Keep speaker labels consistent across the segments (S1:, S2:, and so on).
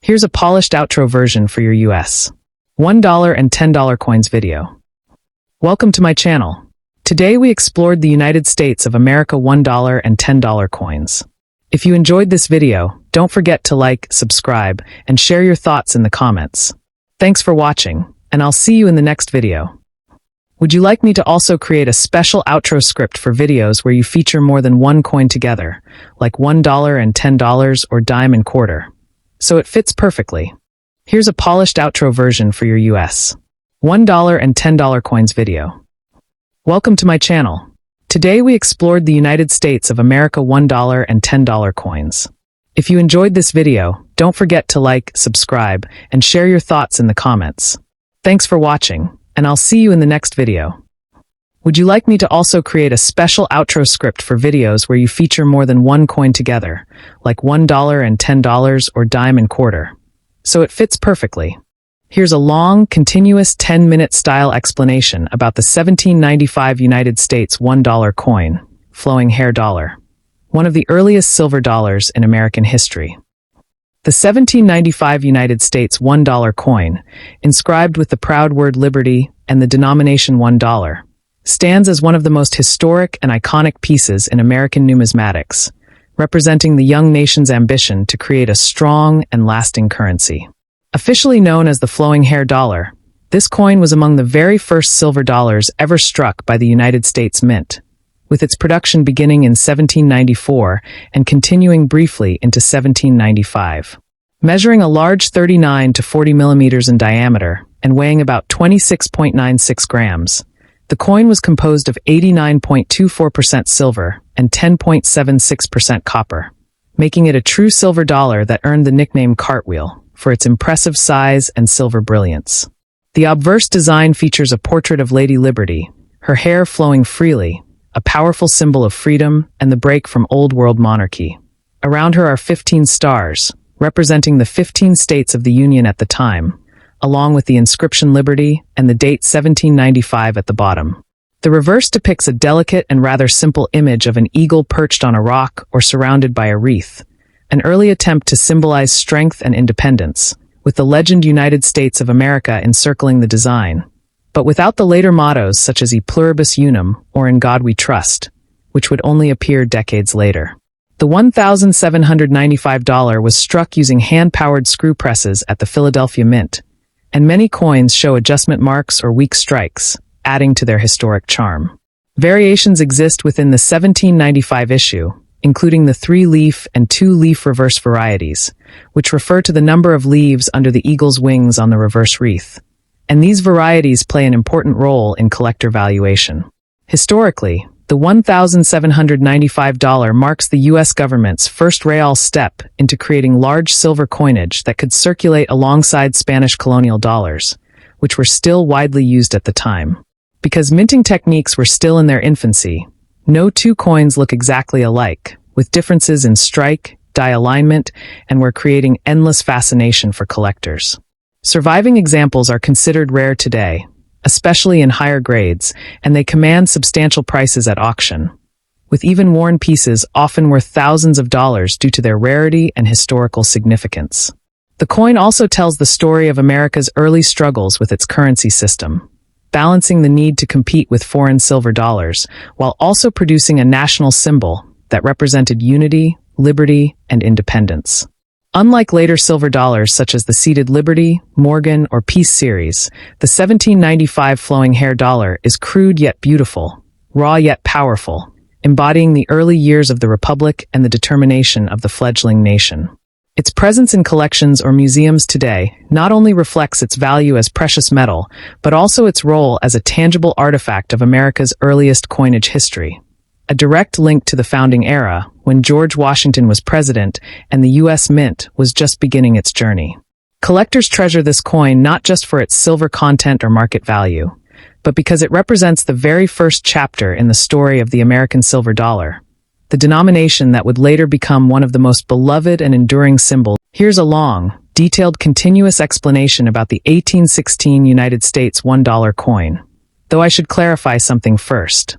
S1: Here's a polished outro version for your US $1 and $10 coins video. Welcome to my channel. Today we explored the United States of America $1 and $10 coins. If you enjoyed this video, don't forget to like, subscribe, and share your thoughts in the comments. Thanks for watching, and I'll see you in the next video. Would you like me to also create a special outro script for videos where you feature more than one coin together, like $1 and $10 or dime and quarter? So it fits perfectly. Here's a polished outro version for your US $1 and $10 coins video. Welcome to my channel. Today we explored the United States of America $1 and $10 coins. If you enjoyed this video, don't forget to like, subscribe, and share your thoughts in the comments. Thanks for watching, and I'll see you in the next video. Would you like me to also create a special outro script for videos where you feature more than one coin together, like $1 and $10 or dime and quarter? So it fits perfectly. Here's a long, continuous 10-minute style explanation about the 1795 United States $1 coin, flowing hair dollar, one of the earliest silver dollars in American history. The 1795 United States $1 coin, inscribed with the proud word liberty and the denomination $1, stands as one of the most historic and iconic pieces in American numismatics, representing the young nation's ambition to create a strong and lasting currency. Officially known as the flowing hair dollar, this coin was among the very first silver dollars ever struck by the United States Mint, with its production beginning in 1794 and continuing briefly into 1795. Measuring a large 39 to 40 millimeters in diameter and weighing about 26.96 grams, the coin was composed of 89.24% silver and 10.76% copper, making it a true silver dollar that earned the nickname Cartwheel for its impressive size and silver brilliance. The obverse design features a portrait of Lady Liberty, her hair flowing freely, a powerful symbol of freedom and the break from old world monarchy. Around her are 15 stars, representing the 15 states of the Union at the time, along with the inscription Liberty and the date 1795 at the bottom. The reverse depicts a delicate and rather simple image of an eagle perched on a rock or surrounded by a wreath, an early attempt to symbolize strength and independence, with the legend United States of America encircling the design, but without the later mottos such as E Pluribus Unum or In God We Trust, which would only appear decades later. The $1,795 was struck using hand-powered screw presses at the Philadelphia Mint, and many coins show adjustment marks or weak strikes, adding to their historic charm. Variations exist within the 1795 issue, including the 3-leaf and 2-leaf reverse varieties, which refer to the number of leaves under the eagle's wings on the reverse wreath, and these varieties play an important role in collector valuation. Historically, the $1,795 marks the U.S. government's first real step into creating large silver coinage that could circulate alongside Spanish colonial dollars, which were still widely used at the time. Because minting techniques were still in their infancy, no two coins look exactly alike, with differences in strike, die alignment, and were creating endless fascination for collectors. Surviving examples are considered rare today, especially in higher grades, and they command substantial prices at auction, with even worn pieces often worth thousands of dollars due to their rarity and historical significance. The coin also tells the story of America's early struggles with its currency system, balancing the need to compete with foreign silver dollars, while also producing a national symbol that represented unity, liberty, and independence. Unlike later silver dollars such as the seated Liberty, Morgan, or Peace series, the 1795 flowing hair dollar is crude yet beautiful, raw yet powerful, embodying the early years of the Republic and the determination of the fledgling nation. Its presence in collections or museums today not only reflects its value as precious metal, but also its role as a tangible artifact of America's earliest coinage history, a direct link to the founding era when George Washington was president and the U.S. Mint was just beginning its journey. Collectors treasure this coin not just for its silver content or market value, but because it represents the very first chapter in the story of the American silver dollar, the denomination that would later become one of the most beloved and enduring symbols. Here's a long, detailed continuous explanation about the 1816 United States $1 coin, though I should clarify something first.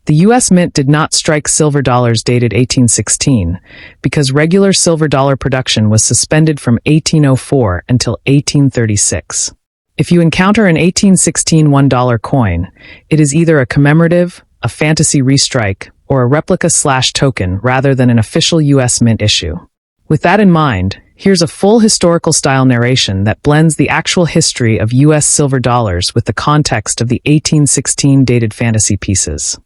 S1: The U.S. Mint did not strike silver dollars dated 1816 because regular silver dollar production was suspended from 1804 until 1836. If you encounter an 1816 $1 coin, it is either a commemorative, a fantasy restrike, or a replica/token rather than an official U.S. Mint issue. With that in mind, here's a full historical style narration that blends the actual history of U.S. silver dollars with the context of the 1816 dated fantasy pieces.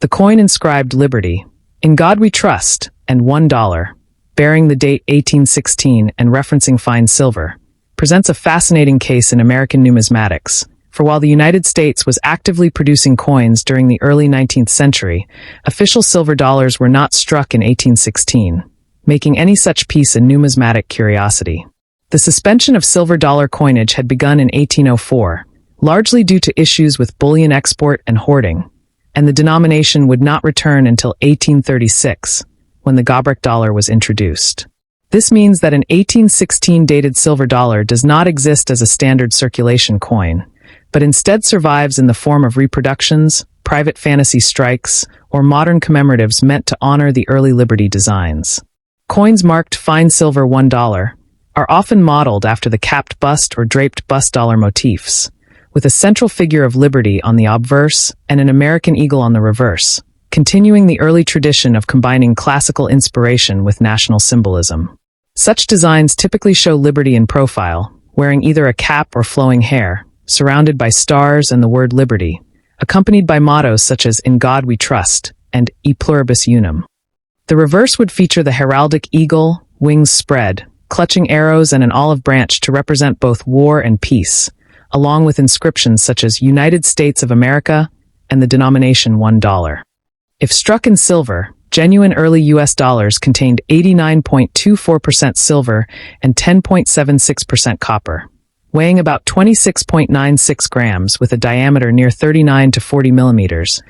S1: The coin inscribed Liberty, In God We Trust, and $1, bearing the date 1816 and referencing fine silver, presents a fascinating case in American numismatics, for while the United States was actively producing coins during the early 19th century, official silver dollars were not struck in 1816, making any such piece a numismatic curiosity. The suspension of silver dollar coinage had begun in 1804, largely due to issues with bullion export and hoarding, and the denomination would not return until 1836, when the Gobrecht dollar was introduced. This means that an 1816 dated silver dollar does not exist as a standard circulation coin, but instead survives in the form of reproductions, private fantasy strikes, or modern commemoratives meant to honor the early Liberty designs. Coins marked fine silver $1 are often modeled after the capped bust or draped bust dollar motifs, with a central figure of Liberty on the obverse and an American eagle on the reverse, continuing the early tradition of combining classical inspiration with national symbolism. Such designs typically show Liberty in profile, wearing either a cap or flowing hair, surrounded by stars and the word Liberty, accompanied by mottos such as In God We Trust and E Pluribus Unum. The reverse would feature the heraldic eagle, wings spread, clutching arrows and an olive branch to represent both war and peace, along with inscriptions such as United States of America and the denomination $1. If struck in silver, genuine early U.S. dollars contained 89.24% silver and 10.76% copper, weighing about 26.96 grams with a diameter near 39 to 40 millimeters,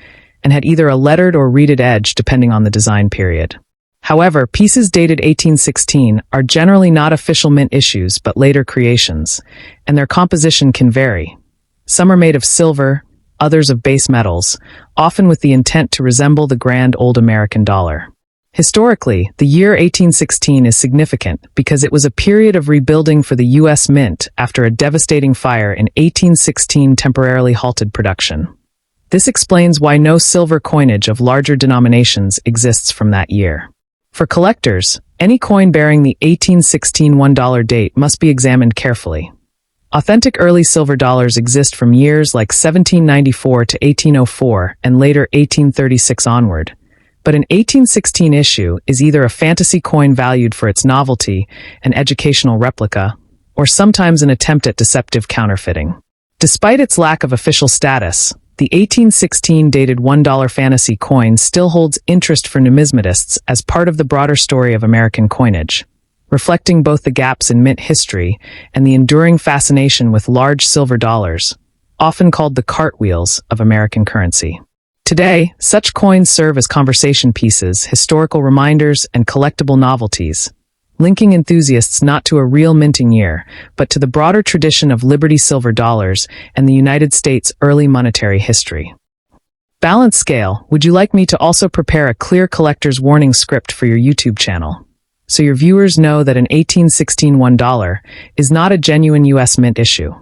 S1: and had either a lettered or reeded edge depending on the design period. However, pieces dated 1816 are generally not official mint issues but later creations, and their composition can vary. Some are made of silver, others of base metals, often with the intent to resemble the grand old American dollar. Historically, the year 1816 is significant because it was a period of rebuilding for the U.S. Mint after a devastating fire in 1816 temporarily halted production. This explains why no silver coinage of larger denominations exists from that year. For collectors, any coin bearing the 1816 $1 date must be examined carefully. Authentic early silver dollars exist from years like 1794 to 1804 and later 1836 onward, but an 1816 issue is either a fantasy coin valued for its novelty, an educational replica, or sometimes an attempt at deceptive counterfeiting. Despite its lack of official status, the 1816 dated $1 fantasy coin still holds interest for numismatists as part of the broader story of American coinage, reflecting both the gaps in mint history and the enduring fascination with large silver dollars, often called the cartwheels of American currency. Today, such coins serve as conversation pieces, historical reminders, and collectible novelties, linking enthusiasts not to a real minting year, but to the broader tradition of Liberty silver dollars and the United States' early monetary history. Balance scale, would you like me to also prepare a clear collector's warning script for your YouTube channel, so your viewers know that an 1816 $1 is not a genuine U.S. Mint issue,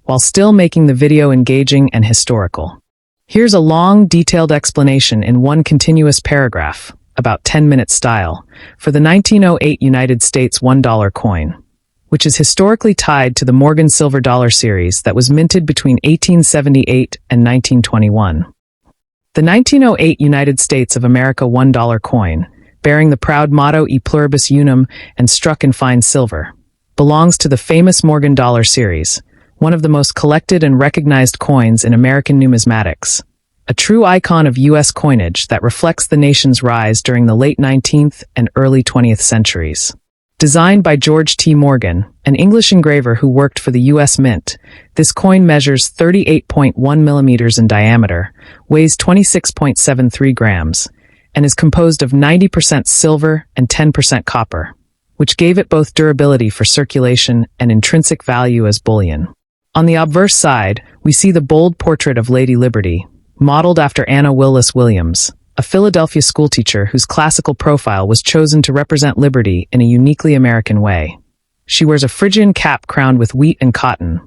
S1: while still making the video engaging and historical? Here's a long, detailed explanation in one continuous paragraph, about 10-minute style, for the 1908 United States $1 coin, which is historically tied to the Morgan silver dollar series that was minted between 1878 and 1921. The 1908 United States of America $1 coin, bearing the proud motto E Pluribus Unum and struck in fine silver, belongs to the famous Morgan dollar series, one of the most collected and recognized coins in American numismatics, a true icon of U.S. coinage that reflects the nation's rise during the late 19th and early 20th centuries. Designed by George T. Morgan, an English engraver who worked for the U.S. Mint, this coin measures 38.1 millimeters in diameter, weighs 26.73 grams, and is composed of 90% silver and 10% copper, which gave it both durability for circulation and intrinsic value as bullion. On the obverse side, we see the bold portrait of Lady Liberty, modeled after Anna Willis Williams, a Philadelphia schoolteacher whose classical profile was chosen to represent liberty in a uniquely American way. She wears a Phrygian cap crowned with wheat and cotton,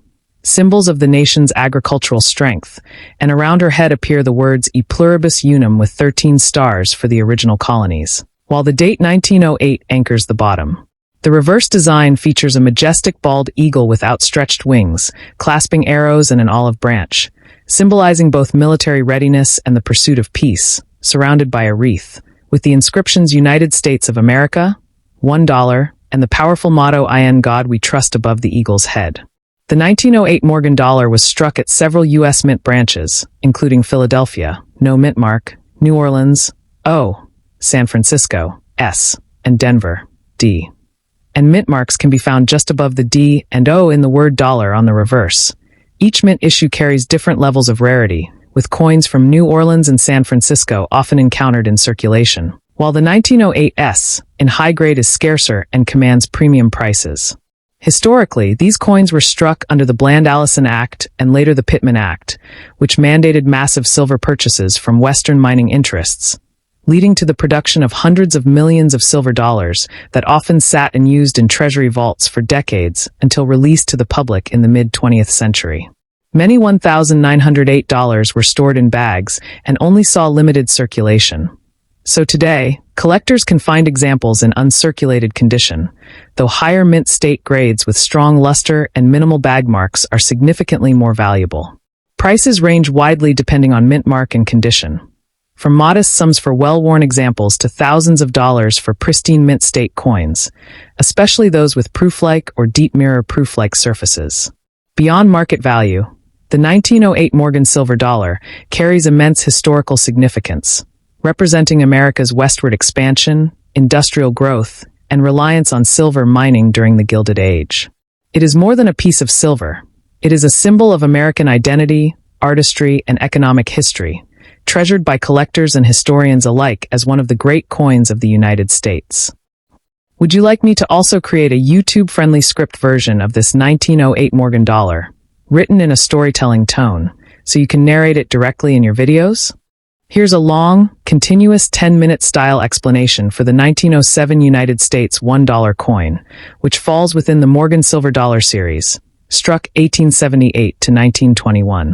S1: symbols of the nation's agricultural strength, and around her head appear the words E pluribus unum with 13 stars for the original colonies, while the date 1908 anchors the bottom. The reverse design features a majestic bald eagle with outstretched wings, clasping arrows and an olive branch, symbolizing both military readiness and the pursuit of peace, surrounded by a wreath, with the inscriptions United States of America, $1, and the powerful motto In God We Trust above the eagle's head. The 1908 Morgan dollar was struck at several U.S. mint branches, including Philadelphia, No mint mark, New Orleans, O, San Francisco, S, and Denver, D. And mint marks can be found just above the D and O in the word dollar on the reverse. Each mint issue carries different levels of rarity, with coins from New Orleans and San Francisco often encountered in circulation, while the 1908 S in high grade is scarcer and commands premium prices. Historically, these coins were struck under the Bland-Allison Act and later the Pittman Act, which mandated massive silver purchases from Western mining interests, leading to the production of hundreds of millions of silver dollars that often sat unused in treasury vaults for decades until released to the public in the mid-20th century. Many $1,908 were stored in bags and only saw limited circulation. So today, collectors can find examples in uncirculated condition, though higher mint state grades with strong luster and minimal bag marks are significantly more valuable. Prices range widely depending on mint mark and condition, from modest sums for well-worn examples to thousands of dollars for pristine mint state coins, especially those with proof-like or deep mirror proof-like surfaces. Beyond market value, the 1908 Morgan silver dollar carries immense historical significance, representing America's westward expansion, industrial growth, and reliance on silver mining during the Gilded Age. It is more than a piece of silver. It is a symbol of American identity, artistry, and economic history, treasured by collectors and historians alike as one of the great coins of the United States. Would you like me to also create a YouTube-friendly script version of this 1908 Morgan dollar, written in a storytelling tone, so you can narrate it directly in your videos? Here's a long, continuous 10-minute style explanation for the 1907 United States $1 coin, which falls within the Morgan Silver Dollar series, struck 1878 to 1921.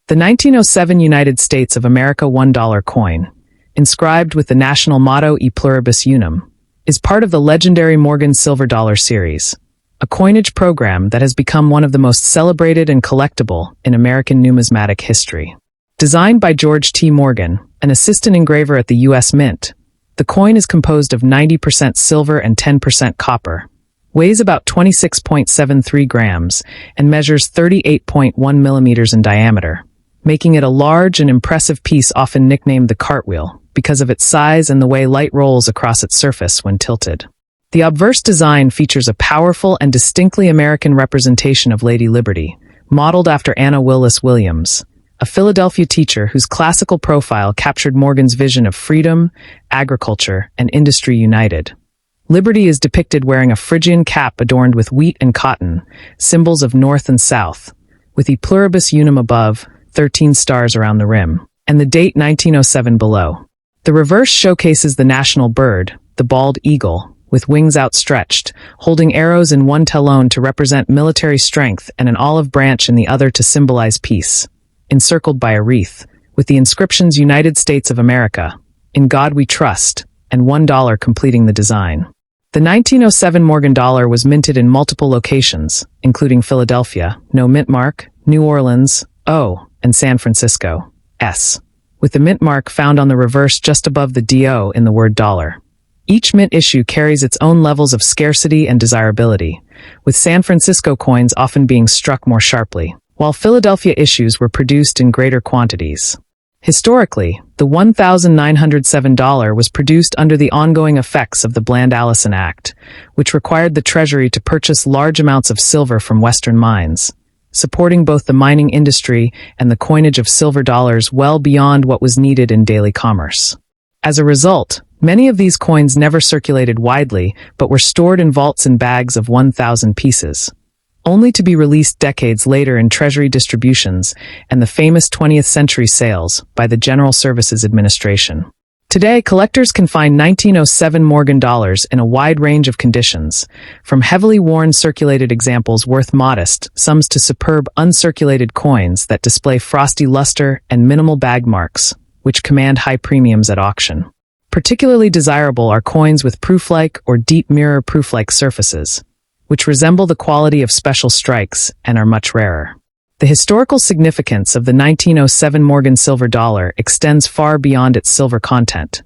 S1: The 1907 United States of America $1 coin, inscribed with the national motto E pluribus unum, is part of the legendary Morgan Silver Dollar series, a coinage program that has become one of the most celebrated and collectible in American numismatic history. Designed by George T. Morgan, an assistant engraver at the U.S. Mint, the coin is composed of 90% silver and 10% copper, weighs about 26.73 grams, and measures 38.1 millimeters in diameter, making it a large and impressive piece often nicknamed the cartwheel because of its size and the way light rolls across its surface when tilted. The obverse design features a powerful and distinctly American representation of Lady Liberty, modeled after Anna Willis Williams, a Philadelphia teacher whose classical profile captured Morgan's vision of freedom, agriculture, and industry united. Liberty is depicted wearing a Phrygian cap adorned with wheat and cotton, symbols of North and South, with E pluribus unum above, 13 stars around the rim, and the date 1907 below. The reverse showcases the national bird, the bald eagle, with wings outstretched, holding arrows in one talon to represent military strength and an olive branch in the other to symbolize peace, encircled by a wreath, with the inscriptions United States of America, In God We Trust, and $1 completing the design. The 1907 Morgan dollar was minted in multiple locations, including Philadelphia, No mint mark, New Orleans, O, and San Francisco, S, with the mint mark found on the reverse just above the DO in the word dollar. Each mint issue carries its own levels of scarcity and desirability, with San Francisco coins often being struck more sharply, while Philadelphia issues were produced in greater quantities. Historically, the $1,907 was produced under the ongoing effects of the Bland-Allison Act, which required the Treasury to purchase large amounts of silver from Western mines, supporting both the mining industry and the coinage of silver dollars well beyond what was needed in daily commerce. As a result, many of these coins never circulated widely but were stored in vaults in bags of 1,000 pieces. only to be released decades later in Treasury distributions and the famous 20th century sales by the General Services Administration. Today, collectors can find 1907 Morgan dollars in a wide range of conditions, from heavily worn circulated examples worth modest sums to superb uncirculated coins that display frosty luster and minimal bag marks, which command high premiums at auction. Particularly desirable are coins with proof-like or deep mirror proof-like surfaces, which resemble the quality of special strikes and are much rarer. The historical significance of the 1907 Morgan silver dollar extends far beyond its silver content.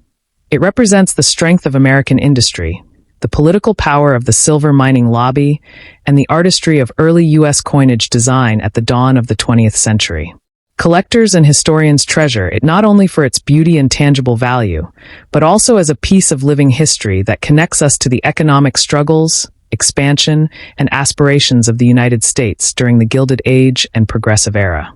S1: It represents the strength of American industry, the political power of the silver mining lobby, and the artistry of early U.S. coinage design at the dawn of the 20th century. Collectors and historians treasure it not only for its beauty and tangible value, but also as a piece of living history that connects us to the economic struggles, expansion, and aspirations of the United States during the Gilded Age and Progressive Era.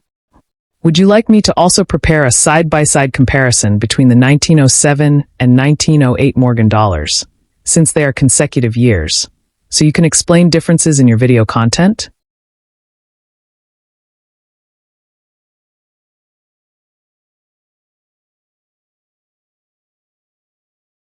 S1: Would you like me to also prepare a side-by-side comparison between the 1907 and 1908 Morgan dollars, since they are consecutive years, so you can explain differences in your video content?